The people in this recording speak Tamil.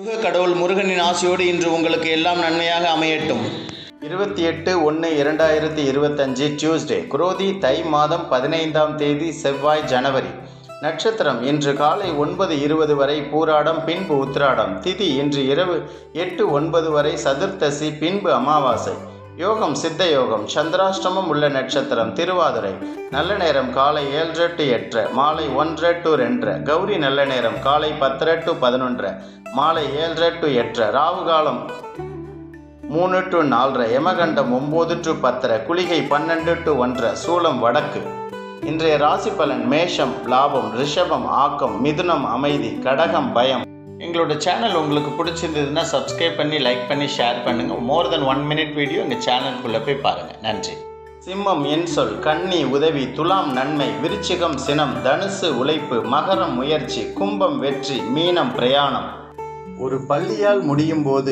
முருக கடவுள் முருகனின் ஆசையோடு இன்று உங்களுக்கு எல்லாம் நன்மையாக அமையட்டும். 28/1/2025 டியூஸ்டே, குரோதி தை மாதம் 15ஆம் தேதி செவ்வாய், ஜனவரி. நட்சத்திரம் இன்று காலை 9:20 வரை பூராடம், பின்பு உத்திராடம். திதி இன்று இரவு 8:09 வரை சதுர்த்தசி, பின்பு அமாவாசை. யோகம் சித்த யோகம். சந்திராஷ்டமம் உள்ள நட்சத்திரம் திருவாதிரை. நல்ல நேரம் காலை 7:30 to 8:30, மாலை 1:00 to 2:30. கௌரி நல்ல நேரம் காலை 10:00 to 11:30, மாலை 7:30 to 8:30. ராகு காலம் 3 to 4:30, யமகண்டம் 9 to 10:30, குளிகை 12 to 1:30. சூலம் வடக்கு. இன்றைய ராசி பலன்: மேஷம் லாபம், ரிஷபம் ஆக்கம், மிதுனம் அமைதி, கடகம் பயம். எங்களோட சேனல் உங்களுக்கு பிடிச்சிருந்ததுன்னா சப்ஸ்கிரைப் பண்ணி, லைக் பண்ணி, ஷேர் பண்ணுங்கள். மோர் தென் 1 minute வீடியோ எங்கள் சேனலுக்குள்ளே போய் பாருங்கள். நன்றி. சிம்மம் என்சொல், கன்னி உதவி, துலாம் நன்மை, விருச்சிகம் சினம், தனுசு உழைப்பு, மகரம் முயற்சி, கும்பம் வெற்றி, மீனம் பிரயாணம். ஒரு பள்ளியால் முடியும் போது